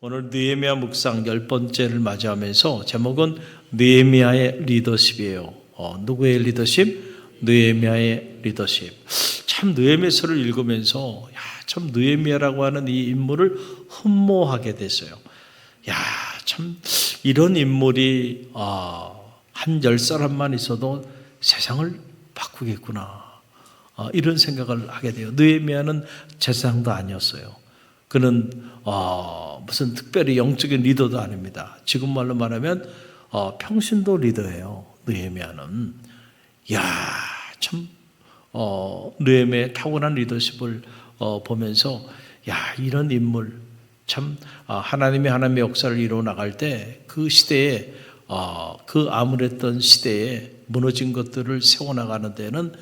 오늘 느헤미야 묵상 10번째를 맞이하면서 제목은 느헤미야의 리더십이에요. 누구의 리더십? 느헤미야의 리더십. 참 느헤미야서를 읽으면서 참 느헤미야라고 하는 이 인물을 흠모하게 됐어요. 참 이런 인물이 한 10사람만 있어도 세상을 바꾸겠구나. 이런 생각을 하게 돼요. 느헤미야는 제사장도 아니었어요. 그는 무슨 특별히 영적인 리더도 아닙니다. 지금 말로 말하면 평신도 리더예요. 느헤미야는. 참 느헤미야의 타고난 리더십을 보면서 이런 인물 참 하나님의 역사를 이루어 나갈 때 그 시대에 그 암울했던 시대에 무너진 것들을 세워나가는 데는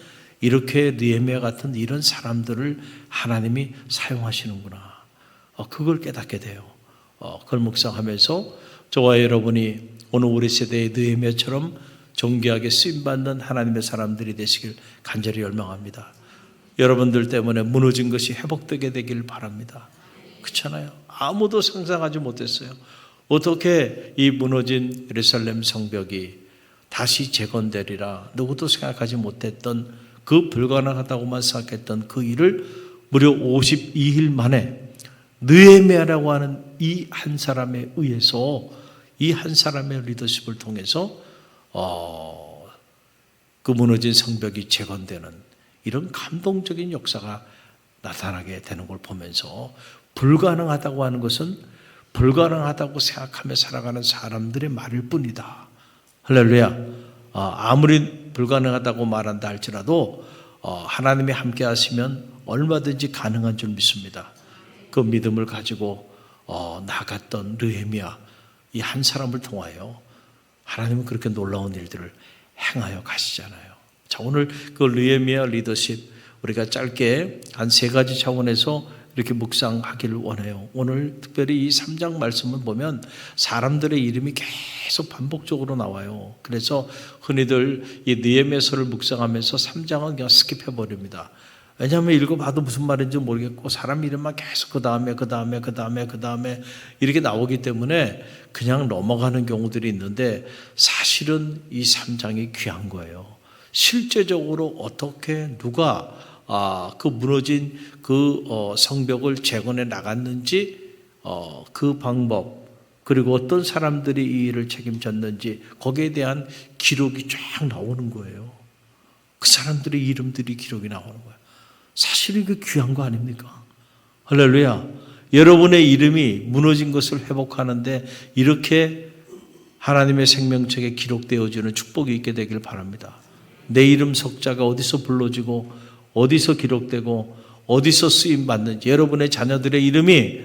이렇게 느헤미야 같은 이런 사람들을 하나님이 사용하시는구나. 그걸 깨닫게 돼요. 그걸 묵상하면서 저와 여러분이 오늘 우리 세대의 느헤미야처럼 존귀하게 쓰임받는 하나님의 사람들이 되시길 간절히 열망합니다. 여러분들 때문에 무너진 것이 회복되게 되길 바랍니다. 그렇잖아요. 아무도 상상하지 못했어요. 어떻게 이 무너진 예루살렘 성벽이 다시 재건되리라 누구도 생각하지 못했던 그 불가능하다고만 생각했던 그 일을 무려 52일 만에 느헤미야라고 하는 이 한 사람에 의해서 이 한 사람의 리더십을 통해서 그 무너진 성벽이 재건되는 이런 감동적인 역사가 나타나게 되는 걸 보면서 불가능하다고 하는 것은 불가능하다고 생각하며 살아가는 사람들의 말일 뿐이다. 할렐루야. 아무리 불가능하다고 말한다 할지라도 하나님이 함께 하시면 얼마든지 가능한 줄 믿습니다. 그 믿음을 가지고 나갔던 느헤미야 이 한 사람을 통하여 하나님은 그렇게 놀라운 일들을 행하여 가시잖아요. 자, 오늘 그 느헤미야 리더십 우리가 짧게 한 3가지 차원에서 이렇게 묵상하기를 원해요. 오늘 특별히 이 3장 말씀을 보면 사람들의 이름이 계속 반복적으로 나와요. 그래서 흔히들 이 느헤미야서를 묵상하면서 3장은 그냥 스킵해 버립니다. 왜냐하면 읽어봐도 무슨 말인지 모르겠고 사람 이름만 계속 그 다음에 이렇게 나오기 때문에 그냥 넘어가는 경우들이 있는데 사실은 이 3장이 귀한 거예요. 실제적으로 어떻게 누가 그 무너진 그 성벽을 재건해 나갔는지 그 방법 그리고 어떤 사람들이 이 일을 책임졌는지 거기에 대한 기록이 쫙 나오는 거예요. 그 사람들의 이름들이 기록이 나오는 거예요. 사실 이게 귀한 거 아닙니까? 할렐루야. 여러분의 이름이 무너진 것을 회복하는데 이렇게 하나님의 생명책에 기록되어지는 축복이 있게 되길 바랍니다. 내 이름 석자가 어디서 불러지고 어디서 기록되고 어디서 쓰임받는지 여러분의 자녀들의 이름이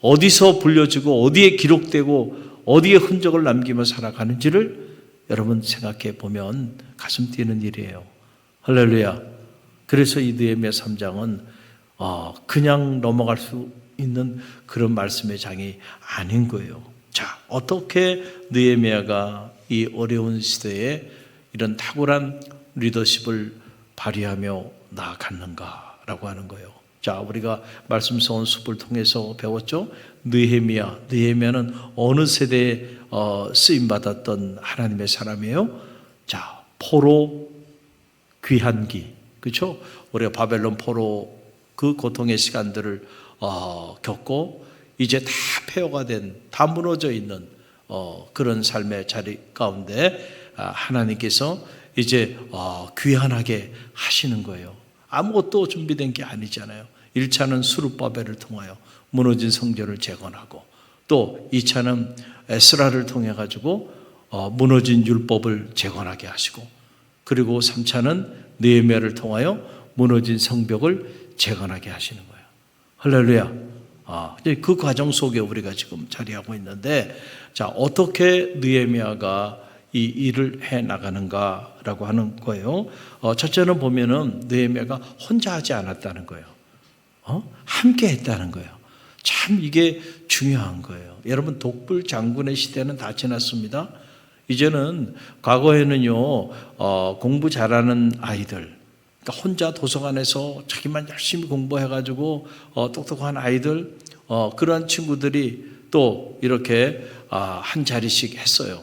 어디서 불려지고 어디에 기록되고 어디에 흔적을 남기며 살아가는지를 여러분 생각해 보면 가슴 뛰는 일이에요. 할렐루야. 그래서 이 느헤미야 3장은 그냥 넘어갈 수 있는 그런 말씀의 장이 아닌 거예요. 자, 어떻게 느헤미야가 이 어려운 시대에 이런 탁월한 리더십을 발휘하며 나아갔는가라고 하는 거예요. 자, 우리가 말씀 서원 숲을 통해서 배웠죠. 느헤미야는 어느 세대에 쓰임받았던 하나님의 사람이에요. 자, 포로 귀환기, 그렇죠? 우리가 바벨론 포로 그 고통의 시간들을 겪고 이제 다 폐허가 된, 다 무너져 있는 그런 삶의 자리 가운데 하나님께서 이제 귀환하게 하시는 거예요. 아무것도 준비된 게 아니잖아요. 1차는 수룹바벨을 통하여 무너진 성전을 재건하고 또 2차는 에스라를 통해 가지고 무너진 율법을 재건하게 하시고 그리고 3차는 느헤미야를 통하여 무너진 성벽을 재건하게 하시는 거예요. 할렐루야. 그 과정 속에 우리가 지금 자리하고 있는데 자, 어떻게 느헤미야가 이 일을 해 나가는가라고 하는 거예요. 첫째는 보면은 느헤미야가 혼자 하지 않았다는 거예요. 함께 했다는 거예요. 참 이게 중요한 거예요. 여러분 독불 장군의 시대는 다 지났습니다. 이제는 과거에는요 공부 잘하는 아이들 그러니까 혼자 도서관에서 자기만 열심히 공부해가지고 똑똑한 아이들 그러한 친구들이 또 이렇게 한 자리씩 했어요.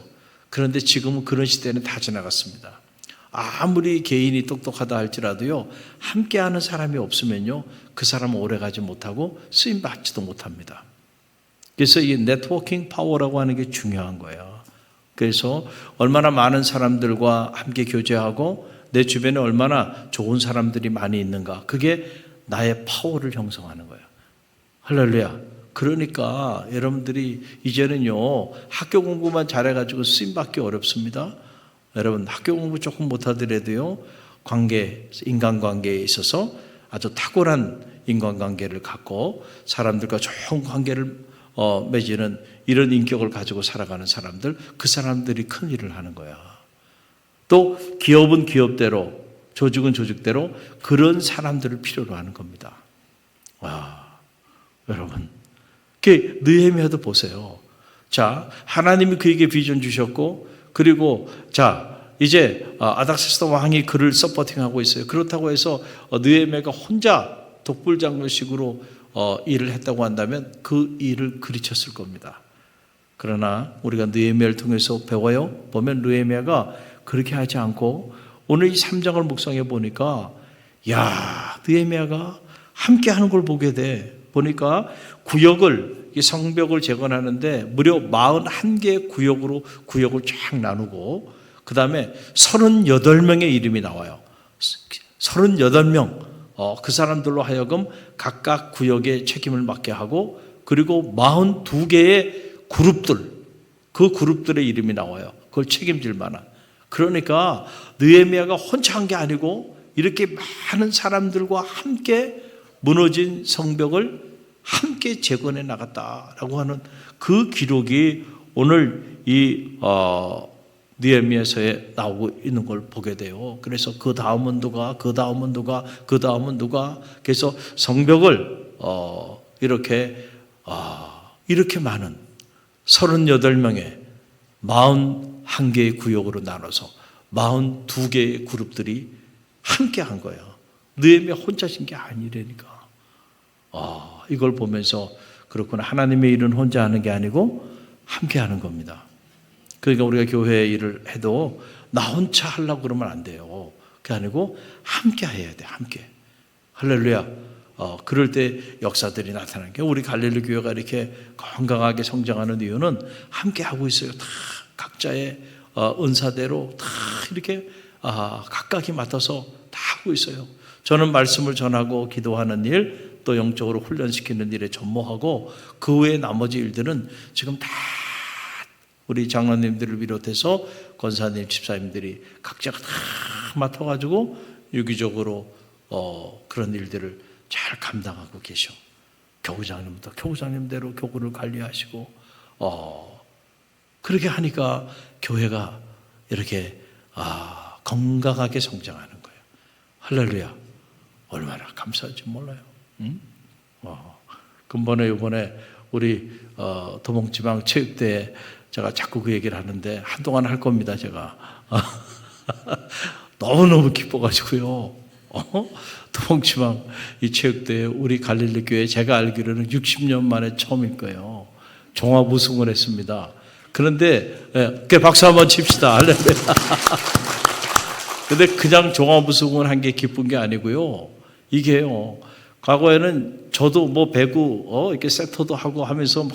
그런데 지금은 그런 시대는 다 지나갔습니다. 아무리 개인이 똑똑하다 할지라도요, 함께하는 사람이 없으면요, 그 사람은 오래가지 못하고 쓰임 받지도 못합니다. 그래서 이 네트워킹 파워라고 하는 게 중요한 거예요. 그래서 얼마나 많은 사람들과 함께 교제하고 내 주변에 얼마나 좋은 사람들이 많이 있는가, 그게 나의 파워를 형성하는 거예요. 할렐루야. 그러니까 여러분들이 이제는요, 학교 공부만 잘해가지고 쓰임받기 어렵습니다. 여러분, 학교 공부 조금 못하더라도요, 인간관계에 있어서 아주 탁월한 인간관계를 갖고 사람들과 좋은 관계를 맺는 이런 인격을 가지고 살아가는 사람들, 그 사람들이 큰 일을 하는 거야. 또 기업은 기업대로, 조직은 조직대로 그런 사람들을 필요로 하는 겁니다. 와, 여러분, 그 느헤미야도 보세요. 자, 하나님이 그에게 비전 주셨고, 그리고 자, 이제 아닥사스다 왕이 그를 서포팅하고 있어요. 그렇다고 해서 느헤미야가 혼자 독불장군식으로 일을 했다고 한다면 그 일을 그르쳤을 겁니다. 그러나 우리가 느헤미야를 통해서 배워요. 보면 느헤미야가 그렇게 하지 않고 오늘 이 3장을 묵상해 보니까, 야, 느헤미야가 함께 하는 걸 보게 돼. 보니까 이 성벽을 재건하는데 무려 41개의 구역을 쫙 나누고, 그 다음에 38명의 이름이 나와요. 38명. 그 사람들로 하여금 각각 구역에 책임을 맡게 하고, 그리고 42개의 그룹들, 그 그룹들의 이름이 나와요. 그걸 책임질 만한. 그러니까 느헤미야가 혼자 한 게 아니고 이렇게 많은 사람들과 함께 무너진 성벽을 함께 재건해 나갔다라고 하는 그 기록이 오늘 이 느헤미야서에 나오고 있는 걸 보게 돼요. 그래서 그 다음은 누가, 그 다음은 누가, 그 다음은 누가. 그래서 성벽을 이렇게 많은 38명의 41개의 구역으로 나눠서 42개의 그룹들이 함께 한 거예요. 느헤미야 혼자 신 게 아니라니까. 이걸 보면서 그렇구나. 하나님의 일은 혼자 하는 게 아니고 함께 하는 겁니다. 그러니까 우리가 교회 일을 해도 나 혼자 하려고 그러면 안 돼요. 그게 아니고 함께 해야 돼. 함께. 할렐루야. 그럴 때 역사들이 나타나는 게, 우리 갈릴리 교회가 이렇게 건강하게 성장하는 이유는 함께 하고 있어요. 다 각자의 은사대로 다 이렇게 각각이 맡아서 다 하고 있어요. 저는 말씀을 전하고 기도하는 일, 또 영적으로 훈련시키는 일에 전무하고, 그 외의 나머지 일들은 지금 다 우리 장로님들을 비롯해서 권사님, 집사님들이 각자가 다 맡아가지고 유기적으로 그런 일들을 잘 감당하고 계셔. 교구장님도 교구장님대로 교구를 관리하시고, 그렇게 하니까 교회가 이렇게 건강하게 성장하는 거예요. 할렐루야. 얼마나 감사한지 몰라요. 응? 근본에 이번에 우리 도봉지방 체육대회 제가 자꾸 그 얘기를 하는데 한동안 할 겁니다. 제가 너무너무 기뻐가지고요. 도봉지방 이 체육대회 우리 갈릴리 교회 제가 알기로는 60년 만에 처음일 거예요. 종합 우승을 했습니다. 그런데 박수 한번 칩시다. 할렐루야. 근데 그냥 종합 우승을 한 게 기쁜 게 아니고요. 이게요, 과거에는 저도 뭐 배구 이렇게 세터도 하고 하면서 막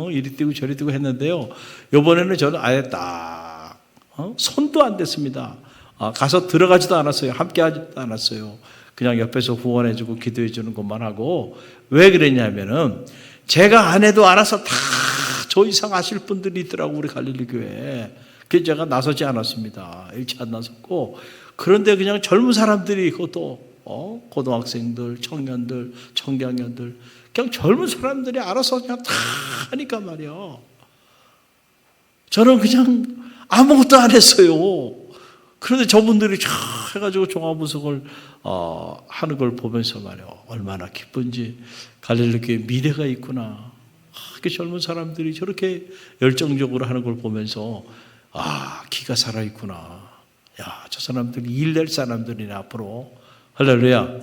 이리 뛰고 저리 뛰고 했는데요. 이번에는 저는 아예 딱 손도 안 댔습니다. 가서 들어가지도 않았어요. 함께 하지도 않았어요. 그냥 옆에서 후원해주고 기도해주는 것만 하고. 왜 그랬냐면은 제가 안 해도 알아서 다 저 이상 하실 분들이 있더라고, 우리 갈릴리 교회에. 그래서 제가 나서지 않았습니다. 일치 안 나섰고. 그런데 그냥 젊은 사람들이, 그것도 고등학생들, 청년들, 청량년들, 그냥 젊은 사람들이 알아서 그냥 다 하니까 말이야. 저는 그냥 아무것도 안 했어요. 그런데 저분들이 쫙 해가지고 종합우승을 하는 걸 보면서 말이야, 얼마나 기쁜지. 갈릴리 교회 미래가 있구나. 이렇게 젊은 사람들이 저렇게 열정적으로 하는 걸 보면서 기가 살아있구나. 야, 저 사람들이 일낼 사람들이네, 앞으로. 할렐루야.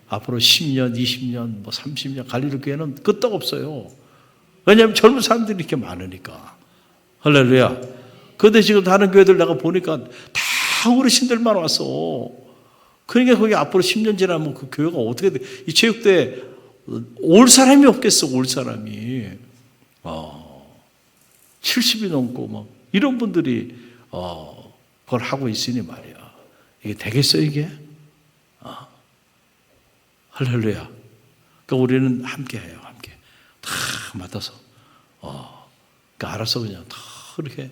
앞으로 10년, 20년, 30년 갈릴리 교회는 끄떡 없어요. 왜냐하면 젊은 사람들이 이렇게 많으니까. 할렐루야. 그런데 지금 다른 교회들 내가 보니까 다 어르신들만 왔어. 그러니까 거기 앞으로 10년 지나면 그 교회가 어떻게 돼? 이 체육대회 올 사람이 없겠어. 올 사람이 70이 넘고 막 이런 분들이 그걸 하고 있으니 말이야. 이게 되겠어 이게? 할렐루야. 그러니까 우리는 함께해요. 함께 다 맡아서 그러니까 알아서 그냥 다 이렇게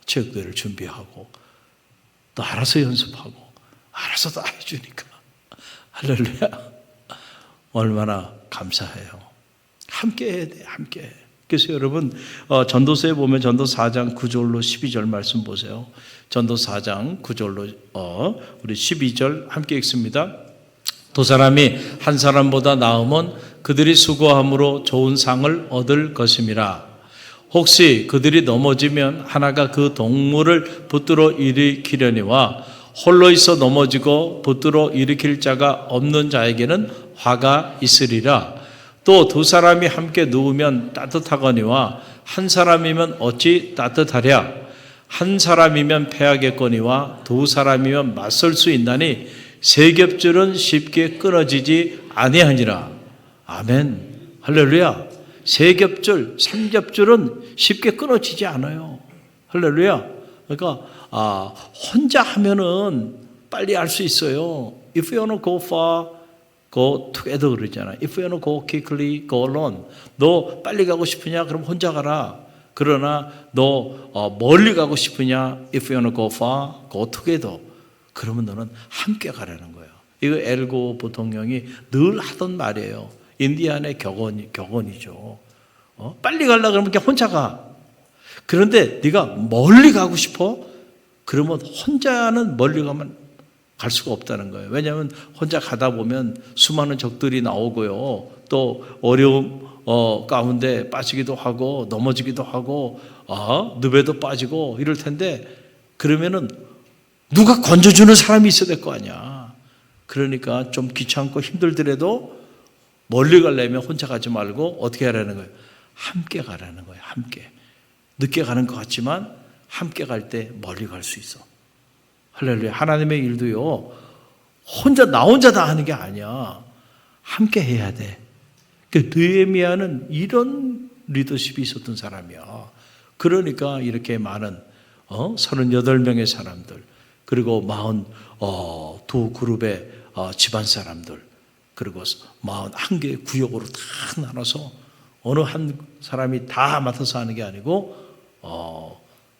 체육대회를 준비하고 또 알아서 연습하고 알아서 다 해주니까 할렐루야. 얼마나 감사해요. 함께 해야 돼. 함께 해. 그래서 여러분 전도서에 보면 전도 4장 9절로 12절 말씀 보세요. 전도 4장 9절로 우리 12절 함께 읽습니다. 두 사람이 한 사람보다 나으면 그들이 수고함으로 좋은 상을 얻을 것임이라. 혹시 그들이 넘어지면 하나가 그 동물을 붙들어 일으키려니와 홀로 있어 넘어지고 붙들어 일으킬 자가 없는 자에게는 화가 있으리라. 또 두 사람이 함께 누우면 따뜻하거니와 한 사람이면 어찌 따뜻하랴. 한 사람이면 패하겠거니와 두 사람이면 맞설 수 있나니 세 겹줄은 쉽게 끊어지지 아니하니라. 아멘. 할렐루야. 세 겹줄, 3겹줄은 쉽게 끊어지지 않아요. 할렐루야. 그러니까 혼자 하면은 빨리 알 수 있어요. If you want to go far, go together 그러잖아. If you want to go quickly, go alone. 너 빨리 가고 싶으냐? 그럼 혼자 가라. 그러나 너 멀리 가고 싶으냐? If you want to go far, go together. 그러면 너는 함께 가라는 거예요. 이거 엘고 부통령이 늘 하던 말이에요. 인디안의 격언이죠. 빨리 가려고 그러면 그냥 혼자 가. 그런데 네가 멀리 가고 싶어? 그러면 혼자는 멀리 가면 갈 수가 없다는 거예요. 왜냐하면 혼자 가다 보면 수많은 적들이 나오고요. 또 어려움 가운데 빠지기도 하고 넘어지기도 하고 늪에도 빠지고 이럴 텐데 그러면은 누가 건져주는 사람이 있어야 될 거 아니야. 그러니까 좀 귀찮고 힘들더라도 멀리 가려면 혼자 가지 말고 어떻게 하라는 거예요? 함께 가라는 거예요. 함께. 늦게 가는 것 같지만 함께 갈 때 멀리 갈 수 있어. 할렐루야. 하나님의 일도요. 나 혼자 다 하는 게 아니야. 함께 해야 돼. 느헤미야는 이런 리더십이 있었던 사람이야. 그러니까 이렇게 많은 38명의 사람들 그리고 42그룹의 집안 사람들 그리고 41개의 구역으로 다 나눠서 어느 한 사람이 다 맡아서 하는 게 아니고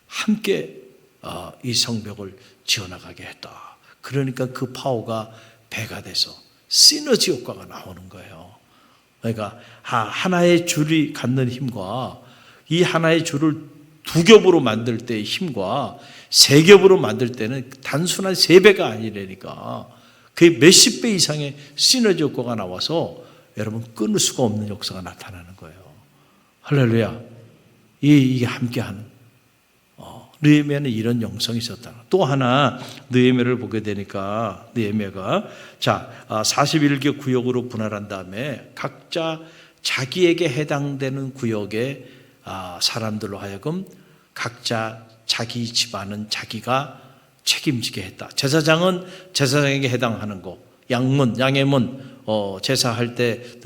함께 이 성벽을 지어나가게 했다. 그러니까 그 파워가 배가 돼서 시너지 효과가 나오는 거예요. 그러니까 하나의 줄이 갖는 힘과 이 하나의 줄을 두 겹으로 만들 때의 힘과 세 겹으로 만들 때는 단순한 세 배가 아니라니까 그게 몇십 배 이상의 시너지 효과가 나와서 여러분 끊을 수가 없는 역사가 나타나는 거예요. 할렐루야. 이게 함께하는 느헤미야는 이런 영성이 있었다. 또 하나 느헤미야를 보게 되니까 느헤미야가 41개 구역으로 분할한 다음에 각자 자기에게 해당되는 구역의 사람들로 하여금 각자 자기 집안은 자기가 책임지게 했다. 제사장은 제사장에게 해당하는 거, 양해문 제사할 때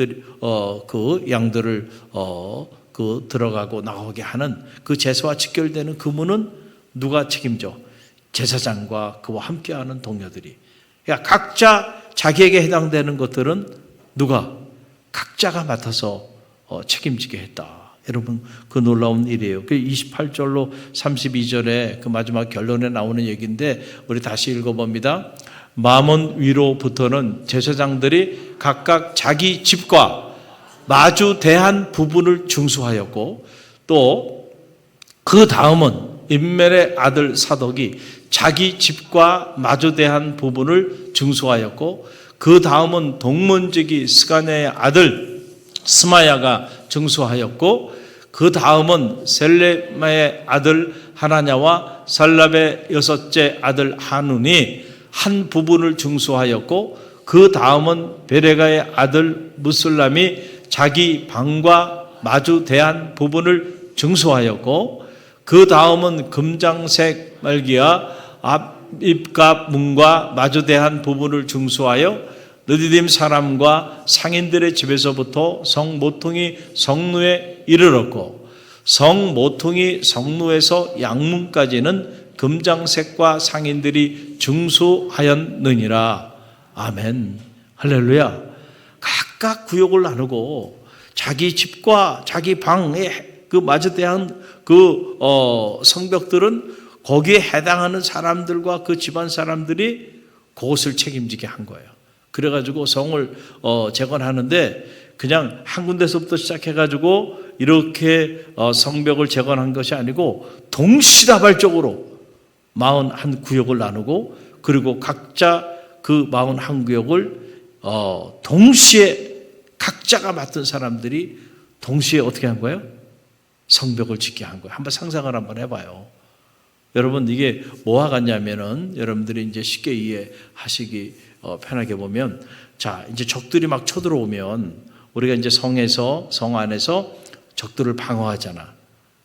그 양들을 들어가고 나오게 하는 그 제사와 직결되는 그 문은 누가 책임져? 제사장과 그와 함께하는 동료들이. 그러니까 각자 자기에게 해당되는 것들은 누가? 각자가 맡아서 책임지게 했다. 여러분 그 놀라운 일이에요. 그 28절로 32절에 그 마지막 결론에 나오는 얘기인데 우리 다시 읽어봅니다. 마몬 위로부터는 제사장들이 각각 자기 집과 마주 대한 부분을 중수하였고 또 그 다음은 임멜의 아들 사독이 자기 집과 마주 대한 부분을 중수하였고 그 다음은 동문지기 스가냐의 아들 스마야가 중수하였고 그 다음은 셀레마의 아들 하나냐와 살랍의 여섯째 아들 하눈이 한 부분을 중수하였고 그 다음은 베레가의 아들 무슬람이 자기 방과 마주 대한 부분을 증수하였고, 그 다음은 금장색 말기와 앞입과 문과 마주 대한 부분을 증수하여 느디딤 사람과 상인들의 집에서부터 성 모퉁이 성루에 이르렀고, 성 모퉁이 성루에서 양문까지는 금장색과 상인들이 증수하였느니라. 아멘. 할렐루야. 각각 구역을 나누고 자기 집과 자기 방에 그 마주대한 그 성벽들은 거기에 해당하는 사람들과 그 집안 사람들이 그것을 책임지게 한 거예요. 그래가지고 성을 재건하는데 그냥 한 군데서부터 시작해가지고 이렇게 성벽을 재건한 것이 아니고 동시다발적으로 41구역을 나누고, 그리고 각자 그 41구역을 동시에 각자가 맡은 사람들이 동시에 어떻게 한 거예요? 성벽을 짓게 한 거예요. 한번 상상을 한번 해봐요. 여러분, 이게 뭐와 같냐면은 여러분들이 이제 쉽게 이해하시기 편하게 보면, 자, 이제 적들이 막 쳐들어오면 우리가 이제 성 안에서 적들을 방어하잖아.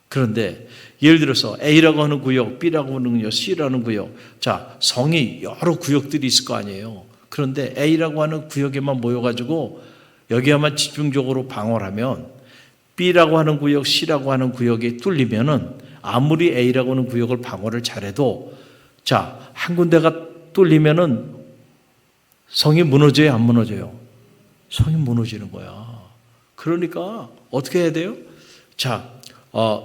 그런데 예를 들어서 A라고 하는 구역, B라고 하는 구역, C라는 구역, 자, 성이 여러 구역들이 있을 거 아니에요. 그런데 A라고 하는 구역에만 모여가지고 여기에만 집중적으로 방어를 하면 B라고 하는 구역, C라고 하는 구역이 뚫리면은 아무리 A라고 하는 구역을 방어를 잘해도, 자, 한 군데가 뚫리면은 성이 무너져요, 안 무너져요? 성이 무너지는 거야. 그러니까 어떻게 해야 돼요? 자,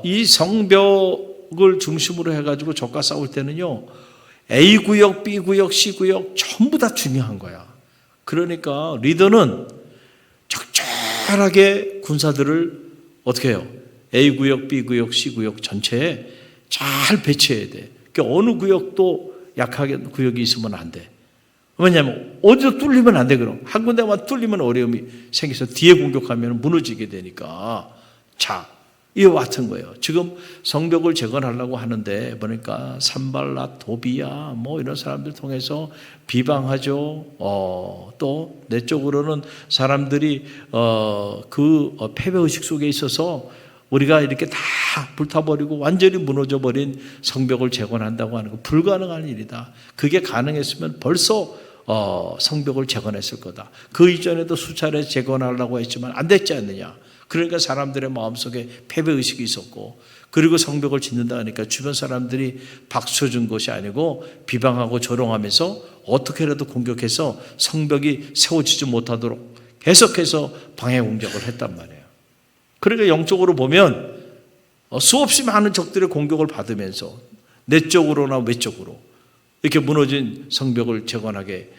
이 성벽을 중심으로 해가지고 적과 싸울 때는요, A 구역, B 구역, C 구역 전부 다 중요한 거야. 그러니까 리더는 적절하게 군사들을 어떻게 해요? A 구역, B 구역, C 구역 전체에 잘 배치해야 돼. 그러니까 어느 구역도 약하게 구역이 있으면 안 돼. 왜냐하면 어디서 뚫리면 안 돼. 그럼 한 군데만 뚫리면 어려움이 생겨서 뒤에 공격하면 무너지게 되니까. 자, 이와 같은 거예요. 지금 성벽을 재건하려고 하는데 보니까 산발랏, 도비야 뭐 이런 사람들 통해서 비방하죠. 또 내적으로는 사람들이 그 패배의식 속에 있어서 우리가 이렇게 다 불타버리고 완전히 무너져버린 성벽을 재건한다고 하는 거 불가능한 일이다. 그게 가능했으면 벌써 성벽을 재건했을 거다. 그 이전에도 수차례 재건하려고 했지만 안 됐지 않느냐. 그러니까 사람들의 마음속에 패배의식이 있었고, 그리고 성벽을 짓는다 하니까 주변 사람들이 박수 준 것이 아니고 비방하고 조롱하면서 어떻게라도 공격해서 성벽이 세워지지 못하도록 계속해서 방해 공격을 했단 말이에요. 그러니까 영적으로 보면 수없이 많은 적들의 공격을 받으면서 내적으로나 외적으로 이렇게 무너진 성벽을 재건하게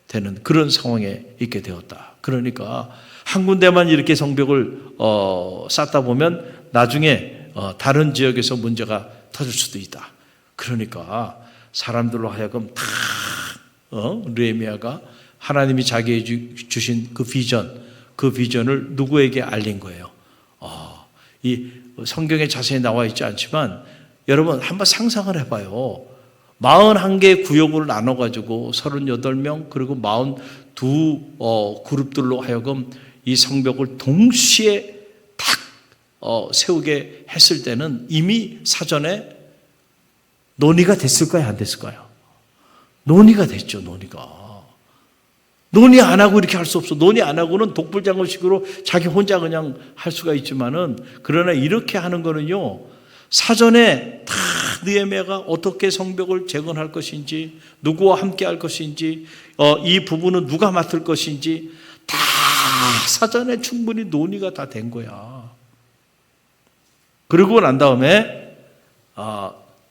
되는 그런 상황에 있게 되었다. 그러니까 한 군데만 이렇게 성벽을 쌓다 보면 나중에 다른 지역에서 문제가 터질 수도 있다. 그러니까 사람들로 하여금 다 느헤미야가 하나님이 자기에게 주신 그 비전을 누구에게 알린 거예요. 이 성경에 자세히 나와 있지 않지만 여러분 한번 상상을 해봐요. 41개의 구역으로 나눠가지고 38명 그리고 42 그룹들로 하여금 이 성벽을 동시에 탁 세우게 했을 때는 이미 사전에 논의가 됐을까요? 안 됐을까요? 논의가 됐죠. 논의 안 하고 이렇게 할 수 없어. 논의 안 하고는 독불장군식으로 자기 혼자 그냥 할 수가 있지만은, 그러나 이렇게 하는 거는요, 사전에 다 느헤미야가 어떻게 성벽을 재건할 것인지, 누구와 함께 할 것인지, 이 부분은 누가 맡을 것인지 다 사전에 충분히 논의가 다 된 거야. 그러고 난 다음에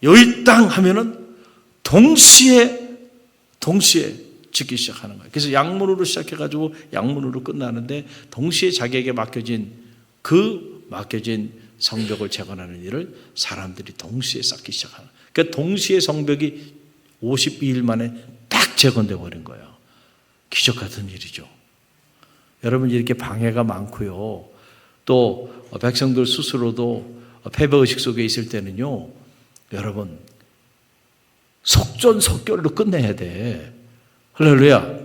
여기 땅 하면은 동시에 짓기 시작하는 거예요. 그래서 양문으로 시작해가지고 양문으로 끝나는데 동시에 자기에게 맡겨진 성벽을 재건하는 일을 사람들이 동시에 쌓기 시작하는 거예요. 그러니까 동시에 성벽이 52일 만에 딱 재건되어 버린 거예요. 기적 같은 일이죠. 여러분, 이렇게 방해가 많고요. 또 백성들 스스로도 패배의식 속에 있을 때는요, 여러분 속전속결로 끝내야 돼. 할렐루야.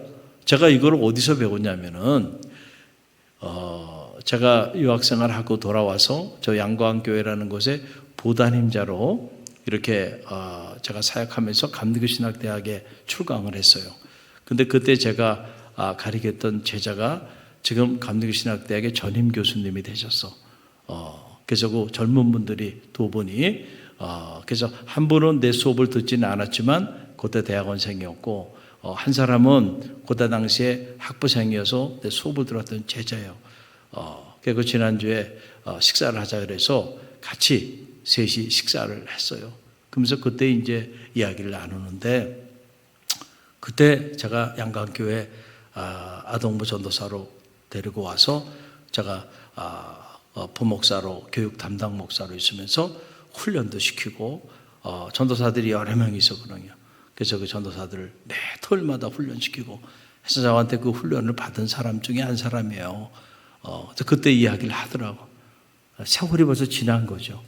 제가 이걸 어디서 배웠냐면은 제가 유학생활하고 돌아와서 저 양광교회라는 곳에 보단임자로 이렇게 제가 사역하면서 감리교신학대학에 출강을 했어요. 근데 그때 제가 가르쳤던 제자가 지금 감리교신학대학의 전임 교수님이 되셨어. 그래서 그 젊은 분들이 두 분이 그래서 한 분은 내 수업을 듣지는 않았지만 그때 대학원생이었고 한 사람은 그때 당시에 학부생이어서 내 수업을 들었던 제자예요. 그리고 지난주에 식사를 하자 그래서 같이 셋이 식사를 했어요. 그러면서 그때 이제 이야기를 나누는데 그때 제가 양강교회 아동부 전도사로 데리고 와서 제가 부목사로 교육 담당 목사로 있으면서 훈련도 시키고 전도사들이 여러 명이 있었거든요. 그래서 그 전도사들을 매 토요일마다 훈련시키고 해서 저한테 그 훈련을 받은 사람 중에 한 사람이에요. 그때 이야기를 하더라고. 세월이 벌써 지난 거죠.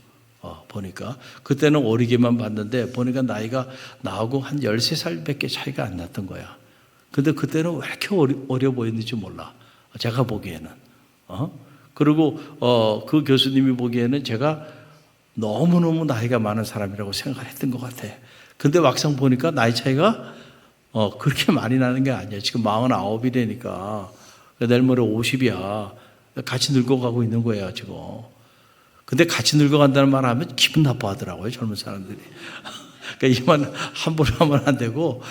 보니까 그때는 어리게만 봤는데 보니까 나이가 나하고 한 13살밖에 차이가 안 났던 거야. 근데 그때는 왜 이렇게 어려 보였는지 몰라. 제가 보기에는. 그리고 그 교수님이 보기에는 제가 너무너무 나이가 많은 사람이라고 생각을 했던 것 같아. 근데 막상 보니까 나이 차이가 그렇게 많이 나는 게 아니야. 지금 49이라니까. 내일 모레 50이야. 같이 늙어가고 있는 거예요, 지금. 근데 같이 늙어간다는 말 하면 기분 나빠하더라고요, 젊은 사람들이. 그러니까 이만 함부로 하면 안 되고.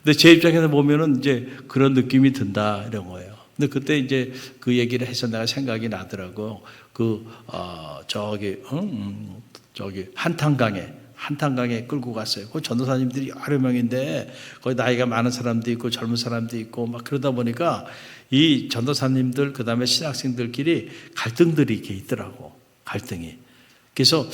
근데 제 입장에서 보면은 이제 그런 느낌이 든다, 이런 거예요. 근데 그때 이제 그 얘기를 해서 내가 생각이 나더라고. 저기 한탄강에 끌고 갔어요. 그 전도사님들이 여러 명인데 거기 나이가 많은 사람도 있고 젊은 사람도 있고 막 그러다 보니까 이 전도사님들 그다음에 신학생들끼리 갈등들이 이렇게 있더라고. 갈등이. 그래서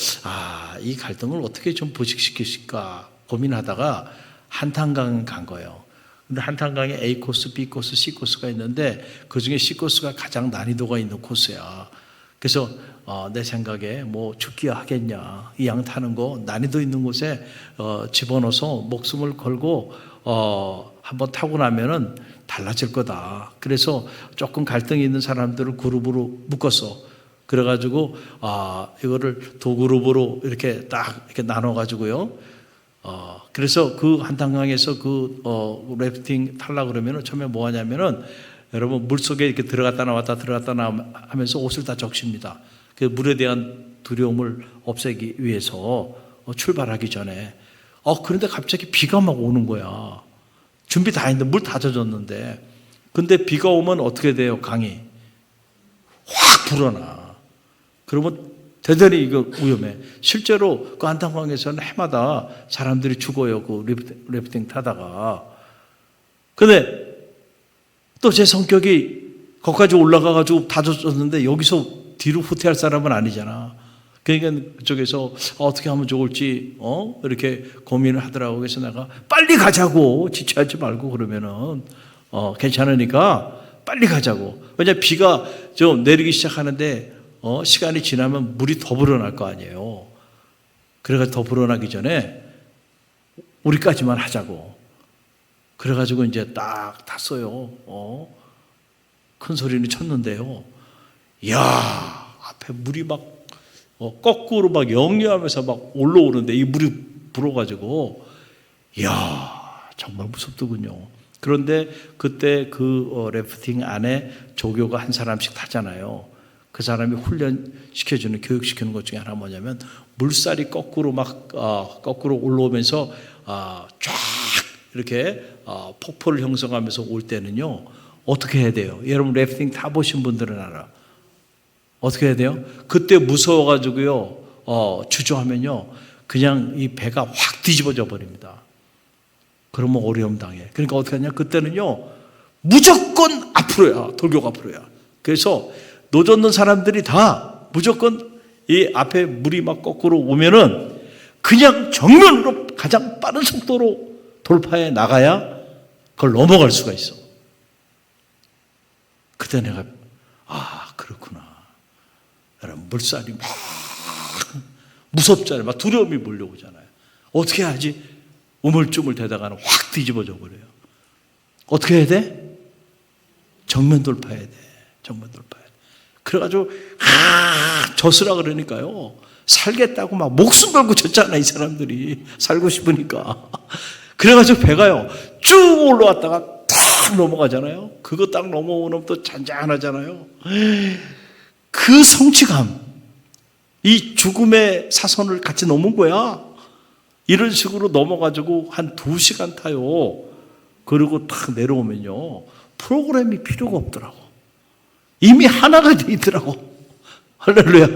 이 갈등을 어떻게 좀 부식시킬까 고민하다가 한탄강 간 거예요. 근데 한탄강에 A 코스, B 코스, C 코스가 있는데 그중에 C 코스가 가장 난이도가 있는 코스야. 그래서 내 생각에 뭐 죽기야 하겠냐. 이 양 타는 거 난이도 있는 곳에 집어넣어서 목숨을 걸고 한번 타고 나면은 달라질 거다. 그래서 조금 갈등이 있는 사람들을 그룹으로 묶었어. 그래가지고 이거를 두 그룹으로 이렇게 딱 이렇게 나눠가지고요. 그래서 그 한탄강에서 래프팅 타려고 그러면은 처음에 뭐 하냐면은 여러분 물속에 이렇게 들어갔다 나왔다 하면서 옷을 다 적십니다. 그 물에 대한 두려움을 없애기 위해서 출발하기 전에 그런데 갑자기 비가 막 오는 거야. 준비 다 했는데 물 다 젖었는데 근데 비가 오면 어떻게 돼요? 강이 확 불어나. 그러면 대단히 이거 위험해. 실제로 그 한탄강에서는 해마다 사람들이 죽어요. 그 래프팅 타다가. 근데 또 제 성격이 거기까지 올라가가지고 다 젖었는데 여기서 뒤로 후퇴할 사람은 아니잖아. 그러니까 그쪽에서 어떻게 하면 좋을지 이렇게 고민을 하더라고. 그래서 내가 빨리 가자고. 지체하지 말고 그러면은 괜찮으니까 빨리 가자고. 왜냐 비가 좀 내리기 시작하는데 시간이 지나면 물이 더 불어날 거 아니에요. 그래가지고 더 불어나기 전에 우리까지만 하자고. 그래가지고 이제 딱 탔어요. 큰 소리는 쳤는데요. 이야, 앞에 물이 막 거꾸로 막 역류하면서 막 올라오는데 이 물이 불어가지고 이야, 정말 무섭더군요. 그런데 그때 그 래프팅 안에 조교가 한 사람씩 타잖아요. 그 사람이 훈련시켜주는, 교육시키는 것 중에 하나 뭐냐면 물살이 거꾸로 거꾸로 올라오면서 쫙 이렇게 폭포를 형성하면서 올 때는요 어떻게 해야 돼요? 여러분 래프팅 타보신 분들은 알아. 어떻게 해야 돼요? 그때 무서워가지고요 주저하면요 그냥 이 배가 확 뒤집어져 버립니다. 그러면 어려움 당해. 그러니까 어떻게 하냐? 그때는요 무조건 앞으로야. 돌격 앞으로야. 그래서 노젓는 사람들이 다 무조건 이 앞에 물이 막 거꾸로 오면은 그냥 정면으로 가장 빠른 속도로 돌파해 나가야 그걸 넘어갈 수가 있어. 그때 내가 그렇구나. 여러분 물살이 막 무섭잖아요. 막 두려움이 몰려오잖아요. 어떻게 하지? 우물쭈물 대다가는 확 뒤집어져 버려요. 어떻게 해야 돼? 정면 돌파해야 돼. 정면 돌파해야 돼. 그래가지고 졌으라 그러니까요. 살겠다고 막 목숨 걸고 졌잖아, 이 사람들이. 살고 싶으니까. 그래가지고 배가요 쭉 올라왔다가 탁 넘어가잖아요. 그거 딱 넘어오면 또 잔잔하잖아요. 그 성취감, 이 죽음의 사선을 같이 넘은 거야. 이런 식으로 넘어가지고 한 2시간 타요. 그리고 탁 내려오면요 프로그램이 필요가 없더라고. 이미 하나가 돼 있더라고. 할렐루야.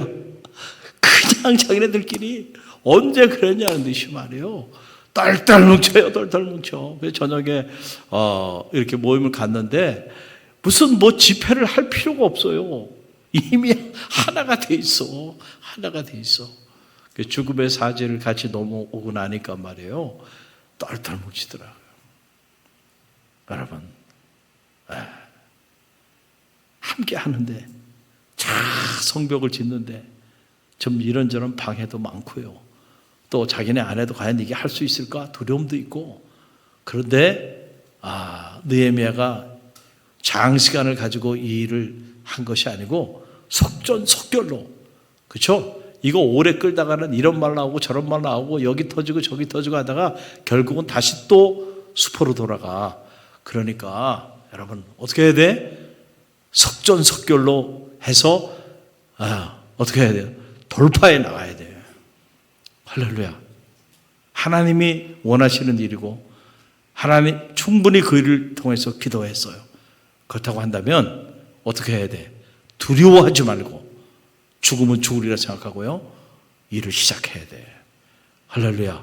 그냥 자기네들끼리 언제 그랬냐는 듯이 말이에요. 딸딸 뭉쳐요. 딸딸 뭉쳐. 그래서 저녁에 이렇게 모임을 갔는데 무슨 뭐 집회를 할 필요가 없어요. 이미 하나가 돼 있어. 하나가 돼 있어. 죽음의 사지를 같이 넘어오고 나니까 말이에요. 딸딸 뭉치더라고요. 여러분, 함께 하는데, 성벽을 짓는데, 좀 이런저런 방해도 많고요. 또 자기네 아내도 과연 이게 할 수 있을까? 두려움도 있고. 그런데, 느헤미야가 장시간을 가지고 이 일을 한 것이 아니고, 속전속결로, 그렇죠? 이거 오래 끌다가는 이런 말 나오고 저런 말 나오고 여기 터지고 저기 터지고 하다가 결국은 다시 또 수포로 돌아가. 그러니까 여러분 어떻게 해야 돼? 속전속결로 해서 어떻게 해야 돼요? 돌파해 나가야 돼요. 할렐루야. 하나님이 원하시는 일이고 하나님 충분히 그 일을 통해서 기도했어요. 그렇다고 한다면 어떻게 해야 돼? 두려워하지 말고 죽으면 죽으리라 생각하고요. 일을 시작해야 돼. 할렐루야.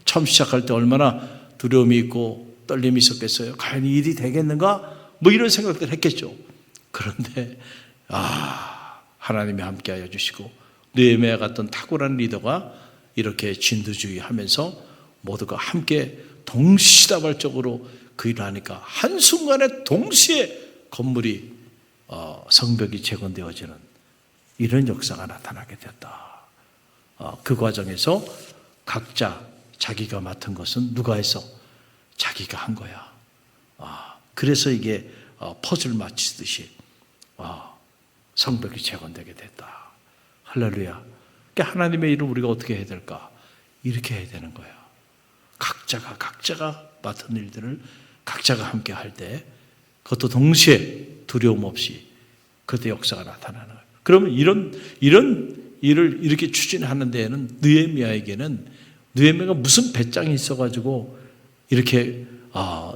처음 시작할 때 얼마나 두려움이 있고 떨림이 있었겠어요. 과연 이 일이 되겠는가? 뭐 이런 생각들 했겠죠. 그런데 하나님이 함께하여 주시고 느헤미야 같은 탁월한 리더가 이렇게 진두지휘하면서 모두가 함께 동시다발적으로 그 일을 하니까 한순간에 동시에 건물이 성벽이 재건되어지는 이런 역사가 나타나게 됐다. 그 과정에서 각자 자기가 맡은 것은 누가 해서 자기가 한 거야. 그래서 이게 퍼즐 맞추듯이 성벽이 재건되게 됐다. 할렐루야. 그러니까 하나님의 일을 우리가 어떻게 해야 될까? 이렇게 해야 되는 거야. 각자가 맡은 일들을 각자가 함께 할 때 그것도 동시에 두려움 없이 그때 역사가 나타나는 거예요. 그러면 이런 일을 이렇게 추진하는 데에는 느헤미야에게는 느헤미야가 무슨 배짱이 있어가지고 이렇게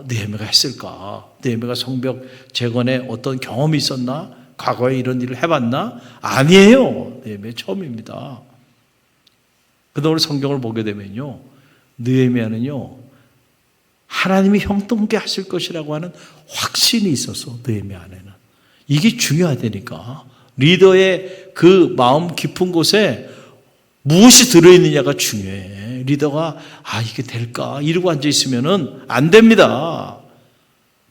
느헤미야가 했을까? 느헤미야가 성벽 재건에 어떤 경험이 있었나? 과거에 이런 일을 해봤나? 아니에요. 느헤미야 처음입니다. 그다음 우리 성경을 보게 되면요, 느헤미야는요 하나님이 형통케 하실 것이라고 하는 확신이 있었어. 느헤미야 안에는 이게 중요하다니까. 리더의 그 마음 깊은 곳에 무엇이 들어있느냐가 중요해. 리더가 이게 될까? 이러고 앉아있으면 안 됩니다.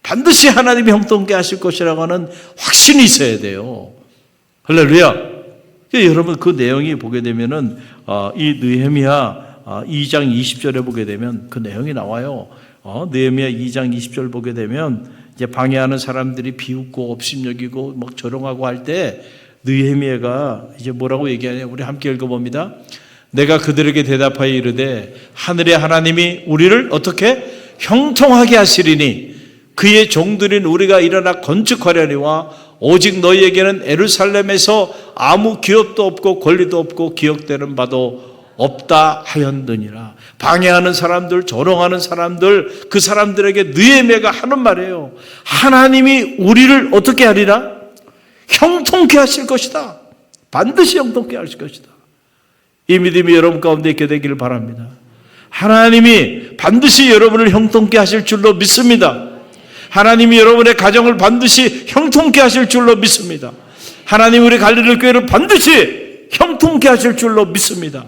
반드시 하나님이 형통케 하실 것이라고 하는 확신이 있어야 돼요. 할렐루야. 여러분 그 내용이 보게 되면은 이 느헤미야 2장 20절에 보게 되면 그 내용이 나와요. 느헤미야 2장 20절 보게 되면 이제 방해하는 사람들이 비웃고 업심여기고 막 조롱하고 할 때 느헤미야가 이제 뭐라고 얘기하냐? 우리 함께 읽어봅니다. 내가 그들에게 대답하여 이르되 하늘의 하나님이 우리를 어떻게 형통하게 하시리니 그의 종들인 우리가 일어나 건축하려니와 오직 너희에게는 예루살렘에서 아무 기업도 없고 권리도 없고 기억되는 바도 없다 하였느니라. 방해하는 사람들, 조롱하는 사람들, 그 사람들에게 느헤미야가 하는 말이에요. 하나님이 우리를 어떻게 하리라? 형통케 하실 것이다. 반드시 형통케 하실 것이다. 이 믿음이 여러분 가운데 있게 되기를 바랍니다. 하나님이 반드시 여러분을 형통케 하실 줄로 믿습니다. 하나님이 여러분의 가정을 반드시 형통케 하실 줄로 믿습니다. 하나님 우리 갈릴리 교회를 반드시 형통케 하실 줄로 믿습니다.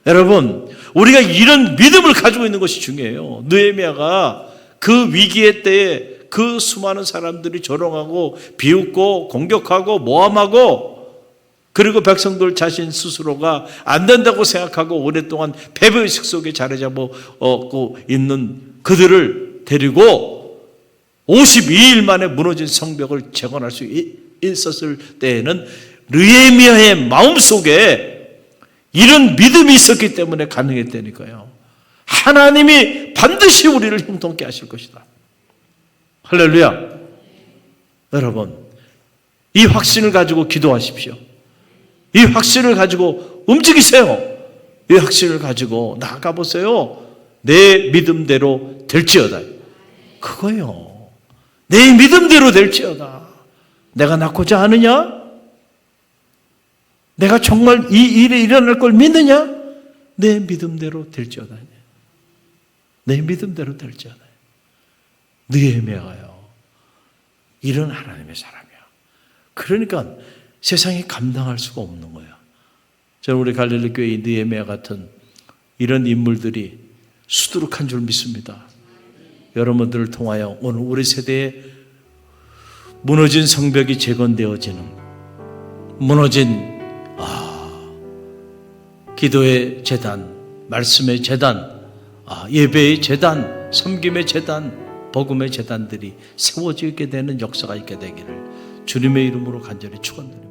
여러분, 우리가 이런 믿음을 가지고 있는 것이 중요해요. 느헤미야가 그 위기의 때에 그 수많은 사람들이 조롱하고 비웃고 공격하고 모함하고 그리고 백성들 자신 스스로가 안 된다고 생각하고 오랫동안 패배의식 속에 자리 잡고 있는 그들을 데리고 52일 만에 무너진 성벽을 재건할 수 있었을 때에는 느헤미야의 마음속에 이런 믿음이 있었기 때문에 가능했다니까요. 하나님이 반드시 우리를 형통케 하실 것이다. 할렐루야. 여러분, 이 확신을 가지고 기도하십시오. 이 확신을 가지고 움직이세요. 이 확신을 가지고 나아가 보세요. 내 믿음대로 될지어다. 그거요. 내 믿음대로 될지어다. 내가 낳고자 하느냐? 내가 정말 이 일이 일어날 걸 믿느냐? 내 믿음대로 될지어다. 내 믿음대로 될지어다. 느헤미야가요, 이런 하나님의 사람이야. 그러니까 세상이 감당할 수가 없는 거야. 저는 우리 갈릴리 교회의 느헤미야 같은 이런 인물들이 수두룩한 줄 믿습니다. 여러분들을 통하여 오늘 우리 세대에 무너진 성벽이 재건되어지는, 무너진 기도의 재단, 말씀의 재단, 예배의 재단, 섬김의 재단, 복음의 재단들이 세워지게 되는 역사가 있게 되기를 주님의 이름으로 간절히 축원드립니다.